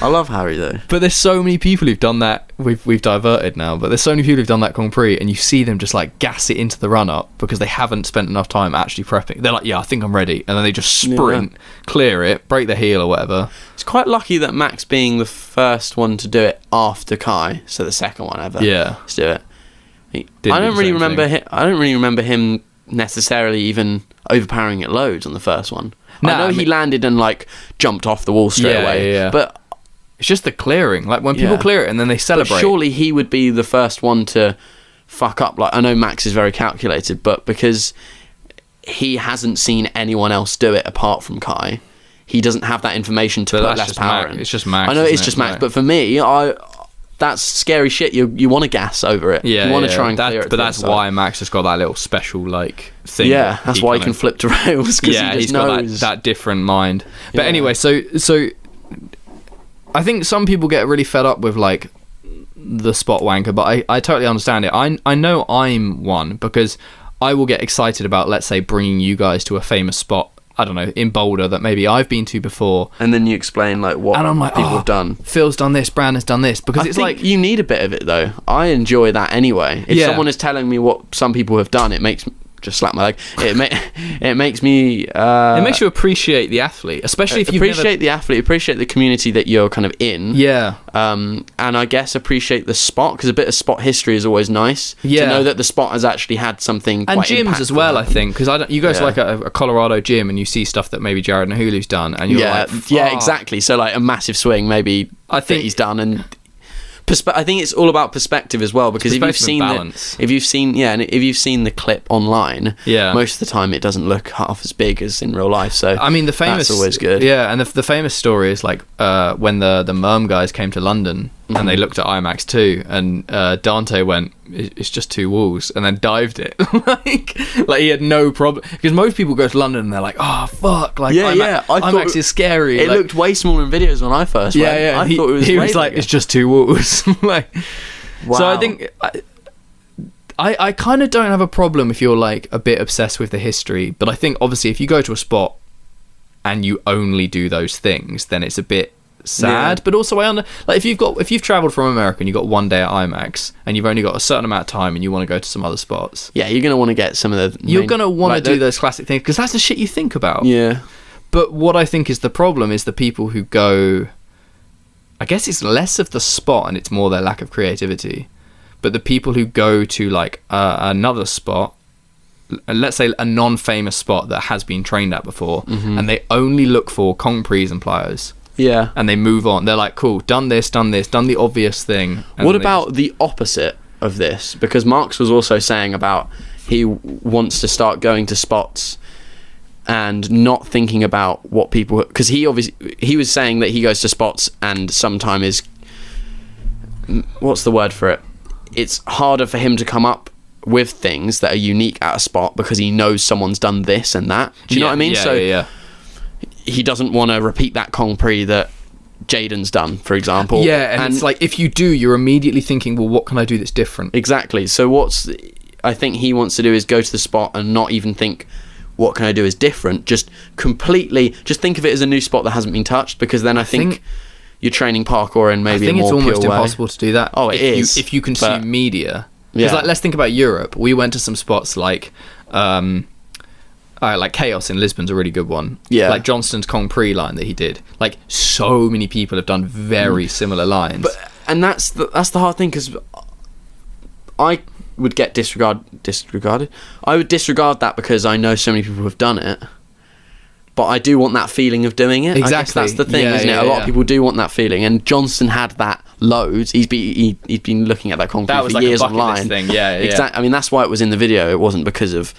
I love Harry though. But there's so many people who've done that. We've diverted now, but there's so many people who've done that Grand Prix, and you see them just like gas it into the run up because they haven't spent enough time actually prepping. They're like, yeah, I think I'm ready, and then they just sprint, clear it, break their heel or whatever. It's quite lucky that Max being the first one to do it after Kai, so the second one ever. Yeah, to do it. I don't really remember him necessarily even overpowering it loads on the first one. No, I know he landed and like jumped off the wall straight away. Yeah. But it's just the clearing. Like when people clear it and then they celebrate. But surely he would be the first one to fuck up. Like I know Max is very calculated, but because he hasn't seen anyone else do it apart from Kai, he doesn't have that information to put less power in. It's just Max. I know it's just Max, but for me, that's scary shit. You want to gas over it. Yeah, you want to try and clear it. But that's why Max has got that little special like thing. Yeah, that's why he can flip to rails. Yeah, he's got that different mind. But anyway, so I think some people get really fed up with like the spot wanker, but I totally understand it. I know I'm one because I will get excited about, let's say, bringing you guys to a famous spot, I don't know, in Boulder that maybe I've been to before. And then you explain like what people have done. Phil's done this, Brandon's done this. Because it's like... you need a bit of it though. I enjoy that anyway. If someone is telling me what some people have done, it makes... Just slap my leg. It makes me... it makes you appreciate the athlete, especially if you appreciate the athlete, appreciate the community that you're kind of in. Yeah. And I guess appreciate the spot, because a bit of spot history is always nice. Yeah. To know that the spot has actually had something and quite gyms as well, happen. I think, because you go to like a Colorado gym and you see stuff that maybe Jared Nahulu's done, and you're like, fuck. Yeah, exactly. So like a massive swing, maybe I think he's done, and I think it's all about perspective as well, because if you've seen the clip online, most of the time it doesn't look half as big as in real life. So I mean, the famous, that's always good. Yeah, and the famous story is like when the Merm guys came to London and they looked at IMAX 2, and Dante went, "It's just 2 walls," and then dived it. like he had no problem, because most people go to London and they're like, "Oh fuck!" Like IMAX is scary. It looked way smaller in videos when I first went. Yeah. I thought it was. He was like, "It's just 2 walls." like, wow. So I think I kind of don't have a problem if you're like a bit obsessed with the history, but I think obviously if you go to a spot and you only do those things, then it's a bit sad. But also if you've traveled from America and you've got 1 day at IMAX and you've only got a certain amount of time and you want to go to some other spots, you're gonna want to get some of you're gonna want to do those classic things, because that's the shit you think about. But what I think is the problem is the people who go, I guess it's less of the spot and it's more their lack of creativity, but the people who go to like another spot, let's say a non-famous spot that has been trained at before, and they only look for Kong Prees and plyos. Yeah. And they move on. They're like, cool, done the obvious thing. What about the opposite of this? Because Marx was also saying about he wants to start going to spots and not thinking about what people... Because he was saying that he goes to spots and sometimes is... What's the word for it? It's harder for him to come up with things that are unique at a spot because he knows someone's done this and that. Do you know what I mean? Yeah. He doesn't want to repeat that Kong Prix that Jaden's done, for example. Yeah, and it's like, if you do, you're immediately thinking, well, what can I do that's different? Exactly. So I think he wants to do is go to the spot and not even think, what can I do is different? Just think of it as a new spot that hasn't been touched, because then I think you're training parkour in maybe a more pure way. I think it's almost impossible to do that. Oh, it is. If you consume media Because like, let's think about Europe. We went to some spots like Chaos in Lisbon's a really good one. Yeah. Like Johnston's Kong Pre line that he did. Like, so many people have done very similar lines. And that's the hard thing, because I would get disregarded. I would disregard that because I know so many people have done it. But I do want that feeling of doing it. Exactly. I guess that's the thing, isn't it? A lot of people do want that feeling, and Johnston had that loads. He'd been looking at that concrete for like years a bucket online. list thing. Yeah. Exactly. I mean, that's why it was in the video. It wasn't because of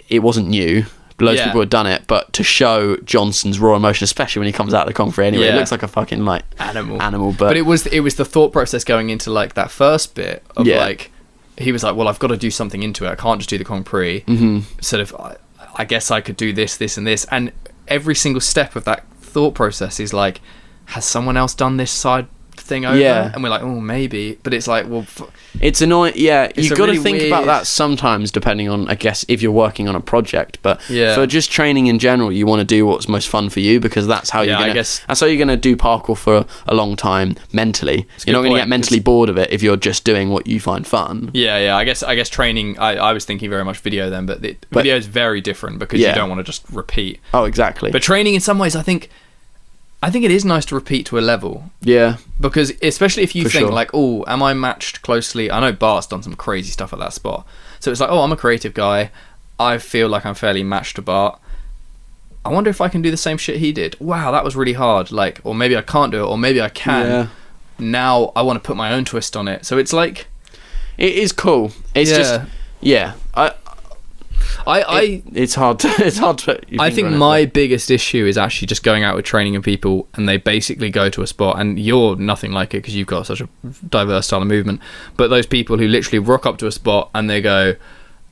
it wasn't new. Loads of people had done it, but to show Johnston's raw emotion, especially when he comes out of the concrete anyway, it looks like a fucking like animal. But it was the thought process going into like that first bit of like, he was like, well, I've got to do something into it. I can't just do the concrete. Sort of, I guess I could do this, and this, and every single step of that thought process is like, has someone else done this side thing over? And we're like, oh, maybe, but it's like, well, it's annoying. Yeah, you've got really to think about that sometimes, depending on, I guess, if you're working on a project. But for just training in general, you want to do what's most fun for you, because that's how you're gonna do parkour for a long time mentally. You're not going to get mentally bored of it if you're just doing what you find fun. I guess training, I was thinking very much video then, but video is very different, because you don't want to just repeat. Oh, exactly. But training, in some ways, I think it is nice to repeat to a level. Yeah. Because especially if you think like, oh, am I matched closely? I know Bart's done some crazy stuff at that spot. So it's like, oh, I'm a creative guy. I feel like I'm fairly matched to Bart. I wonder if I can do the same shit he did. Wow, that was really hard. Like, or maybe I can't do it, or maybe I can. Yeah. Now I want to put my own twist on it. So it's like, it is cool. It's just, it's hard to I think my biggest issue is actually just going out with training and people, and they basically go to a spot, and you're nothing like it because you've got such a diverse style of movement, but those people who literally rock up to a spot and they go,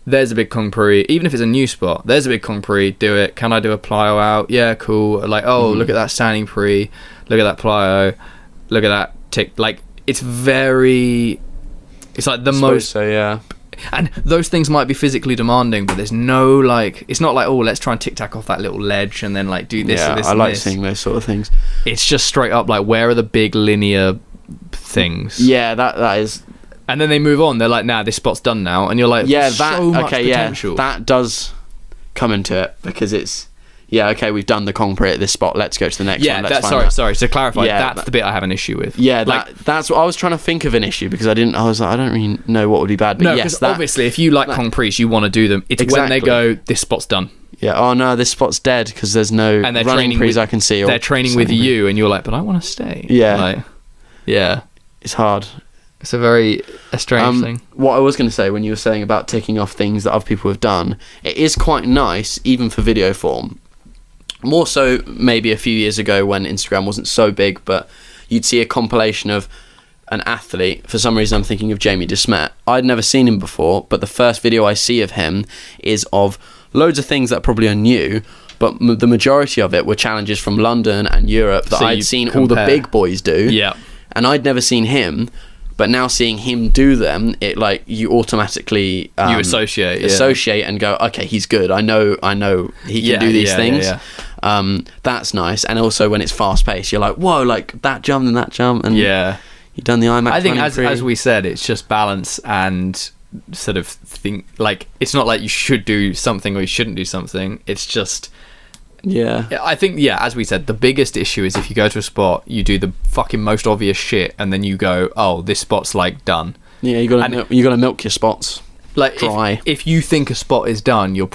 there's a big Kong Pri, even if it's a new spot, there's a big Kong Pri, do it, can I do a plyo out? Yeah, cool. Like, oh, look at that standing Pri, look at that plyo, look at that tick. Like, it's like the most. So yeah. And those things might be physically demanding, but there's no like, it's not like, oh, let's try and tic tac off that little ledge and then like do this and this. I and like this. seeing those sort of things. It's just straight up like, where are the big linear things? Yeah, that is. And then they move on. They're like, nah, this spot's done now, and you're like, so much potential. That does come into it, because it's. Yeah, okay, we've done the Kong Pri at this spot. Let's go to the next one. Sorry. To clarify, that's the bit I have an issue with. Yeah, that's what I was trying to think of an issue, because I was like, I don't really know what would be bad. But no, because obviously, if you like Kong Pris, you want to do them. It's when they go, this spot's done. Yeah. Oh no, this spot's dead because there's no running Pris I can see. They're training with you, and you're like, but I want to stay. Yeah. Yeah. It's hard. It's a strange thing. What I was going to say when you were saying about ticking off things that other people have done, it is quite nice, even for video form. More so maybe a few years ago when Instagram wasn't so big, but you'd see a compilation of an athlete. For some reason I'm thinking of Jamie DeSmet. I'd never seen him before, but the first video I see of him is of loads of things that probably are new, but the majority of it were challenges from London and Europe that I'd seen all the big boys do. Yeah. And I'd never seen him, but now seeing him do them, it like you automatically you associate and go, okay, he's good. I know he can do these things. That's nice. And also when it's fast paced, you're like, whoa, like that jump and that jump, and you've done the IMAX. I think as we said, it's just balance and sort of think, like, it's not like you should do something or you shouldn't do something. It's just. Yeah. I think, as we said, the biggest issue is if you go to a spot, you do the fucking most obvious shit, and then you go, oh, this spot's like done. Yeah, you gotta milk your spots. Like, dry. If you think a spot is done, you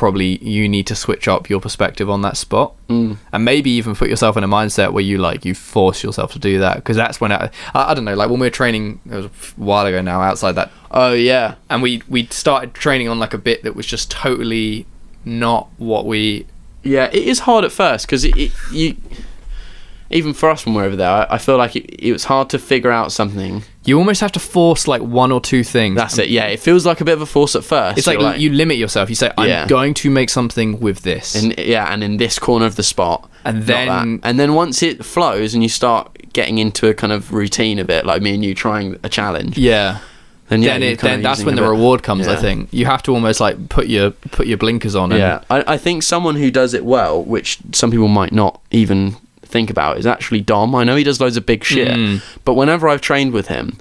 need to switch up your perspective on that spot, and maybe even put yourself in a mindset where you force yourself to do that, because that's when I don't know, like when we were training, it was a while ago now, outside that. Oh yeah. And we started training on like a bit that was just totally not what we. Yeah, it is hard at first, because you even for us when we're over there, I feel like it was hard to figure out something. You almost have to force like one or two things. That's it. Yeah, it feels like a bit of a force at first. It's like you limit yourself. You say, I'm going to make something with this, and in this corner of the spot, and then once it flows and you start getting into a kind of routine of it, like me and you trying a challenge. Yeah. Then that's when the reward comes. I think you have to almost like put your blinkers on. I think someone who does it well, which some people might not even think about, is actually Dom. I know he does loads of big shit, but whenever I've trained with him,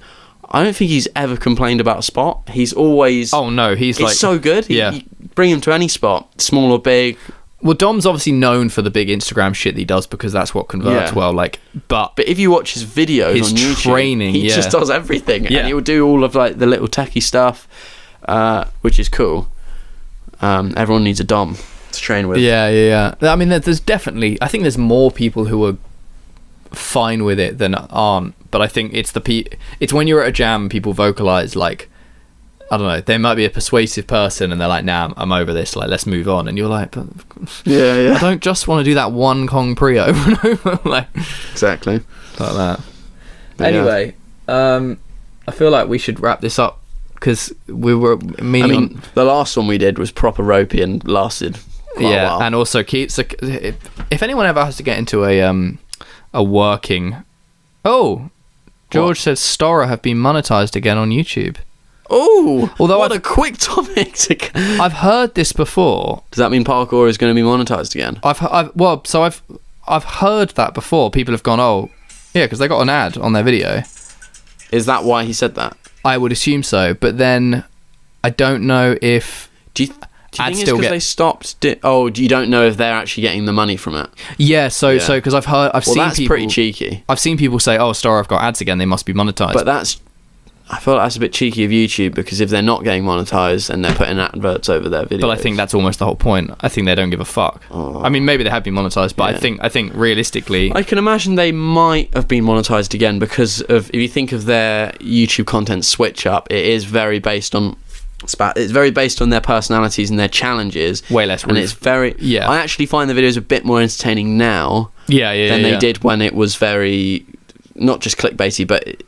I don't think he's ever complained about a spot. He's always... Oh, no, he's like... It's so good. You bring him to any spot, small or big. Well, Dom's obviously known for the big Instagram shit that he does because that's what converts well. Like, but if you watch his videos on YouTube, training, he just does everything, and he'll do all of like the little techie stuff, which is cool. Everyone needs a Dom to train with. Yeah. I mean, there's definitely... I think there's more people who are fine with it than aren't. But I think it's it's when you're at a jam and people vocalize like, I don't know, they might be a persuasive person and they're like, nah, I'm over this, like, let's move on. And you're like, but I don't just want to do that one Kong Pre over and over. Like, exactly. Like that. But anyway, I feel like we should wrap this up because we were meaning... the last one we did was proper ropey and lasted quite a while. And also, if anyone ever has to get into a working... Oh, George says Storror have been monetized again on YouTube. Oh, what a quick topic to... I've heard this before. Does that mean Parkour is going to be monetized again? I've heard that before. People have gone, oh, yeah, because they got an ad on their video. Is that why he said that? I would assume so, but then I don't know if... Do you think it's because they stopped... you don't know if they're actually getting the money from it? Yeah, so because I've seen that's people... pretty cheeky. I've seen people say, oh, Storror have got ads again, they must be monetized. But I feel like that's a bit cheeky of YouTube, because if they're not getting monetized and they're putting adverts over their videos... But I think that's almost the whole point. I think they don't give a fuck. I mean, maybe they have been monetized, but I think realistically... I can imagine they might have been monetized again because of... If you think of their YouTube content switch up, it is very based on... It's very based on their personalities and their challenges. Way less. And it's very... I actually find the videos a bit more entertaining now than they did when it was very... Not just clickbaity, but...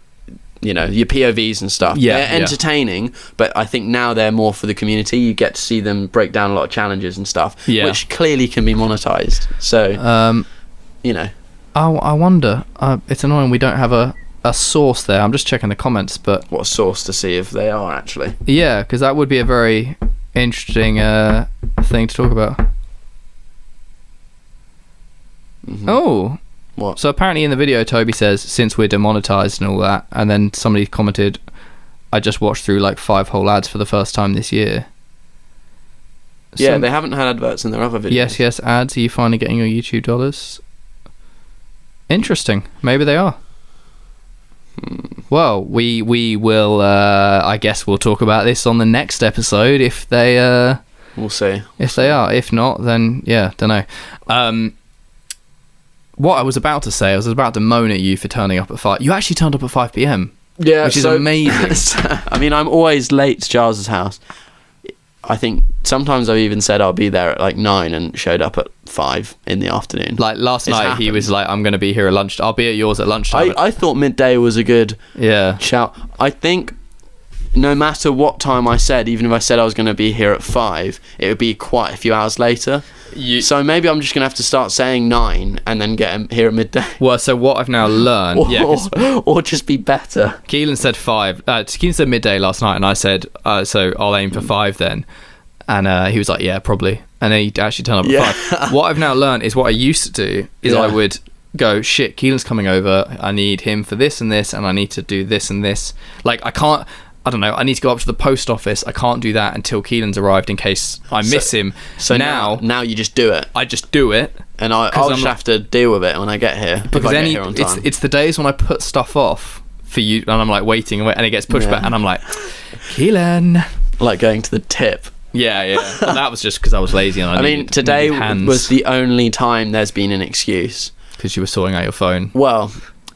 You know, your POVs and stuff. They're entertaining, but I think now they're more for the community. You get to see them break down a lot of challenges and stuff, which clearly can be monetized. So, you know. I wonder. It's annoying we don't have a source there. I'm just checking the comments, but... What source to see if they are, actually. Yeah, because that would be a very interesting thing to talk about. Mm-hmm. Oh... What? So apparently in the video, Toby says, since we're demonetized and all that, and then somebody commented, I just watched through like 5 whole ads for the first time this year. Yeah, they haven't had adverts in their other videos. Yes, ads. Are you finally getting your YouTube dollars? Interesting. Maybe they are. Well, we will, I guess we'll talk about this on the next episode if they... we'll see. If they are. If not, then, yeah, don't know. What I was about to say, I was about to moan at you for turning up at 5. You actually turned up at 5 p.m. Yeah, which is amazing. I mean, I'm always late to Charles's house. I think sometimes I've even said I'll be there at like 9 and showed up at 5 in the afternoon. Like last night, he was like, "I'm going to be here at lunch. I'll be at yours at lunchtime." I thought midday was a good shout. I think no matter what time I said, even if I said I was going to be here at 5, it would be quite a few hours later. So maybe I'm just going to have to start saying 9 and then get here at midday. Well, so what I've now learned... or just be better. Keelan said 5. Keelan said midday last night, and I said, so I'll aim for 5 then. And he was like, yeah, probably. And then he actually turned up at 5. What I've now learned is what I used to do is I would go, shit, Keelan's coming over. I need him for this and this, and I need to do this and this. Like, I don't know, I need to go up to the post office. I can't do that until Keelan's arrived in case I miss him. So now you just do it. I just do it. And I'll just have to deal with it when I get here. Because then it's the days when I put stuff off for you and I'm like waiting and it gets pushed back and I'm like, Kelan. Like going to the tip. Yeah. And that was just because I was lazy and I mean, today was the only time there's been an excuse. Because you were sorting out your phone. Well...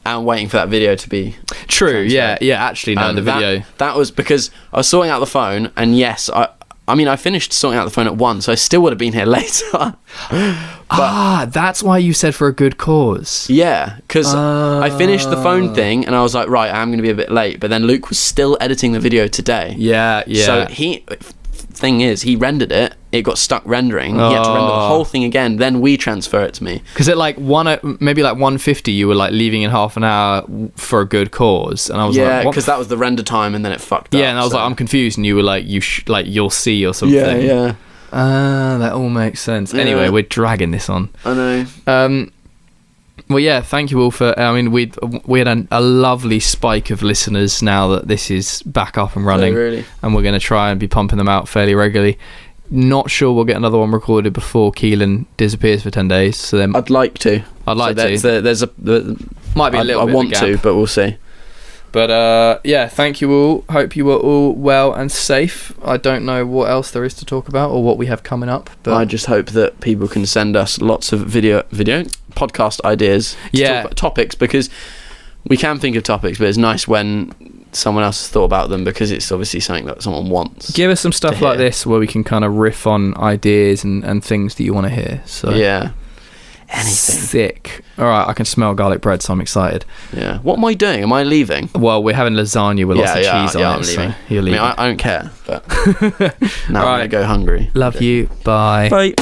and waiting for that video to be true transferred. Yeah actually no, the video that was because I was sorting out the phone, and yes, I mean I finished sorting out the phone at 1, so I still would have been here later. But that's why you said for a good cause. Yeah, because I finished the phone thing and I was like, right, I am going to be a bit late, but then Luke was still editing the video today. Yeah So thing is, he rendered it got stuck rendering. He had to render the whole thing again, then we transfer it to me, because at like maybe like 1:50 you were like leaving in half an hour for a good cause, and I was like, because that was the render time and then it fucked up. And I was like, I'm confused, and you were like, you'll see or something. That all makes sense. Anyway, we're dragging this on. I know. Well, yeah, thank you all for. I mean, we had a lovely spike of listeners now that this is back up and running, really? And we're going to try and be pumping them out fairly regularly. Not sure we'll get another one recorded before Kelan disappears for 10 days. So then I'd like to. There's might be a little. I bit want of a gap. to, but we'll see. But yeah, thank you all. Hope you were all well and safe. I don't know what else there is to talk about or what we have coming up. But I just hope that people can send us lots of video podcast ideas. To talk about topics, because we can think of topics, but it's nice when someone else has thought about them, because it's obviously something that someone wants. Give us some stuff like this where we can kind of riff on ideas and things that you want to hear. So yeah, anything. Sick. All right, I can smell garlic bread, so I'm excited. Yeah. What am I doing? Am I leaving? Well, we're having lasagna with lots of cheese on it. I'm leaving. So you're leaving. I mean, I don't care, but now I'm going to go hungry. Love you. Bye. Bye.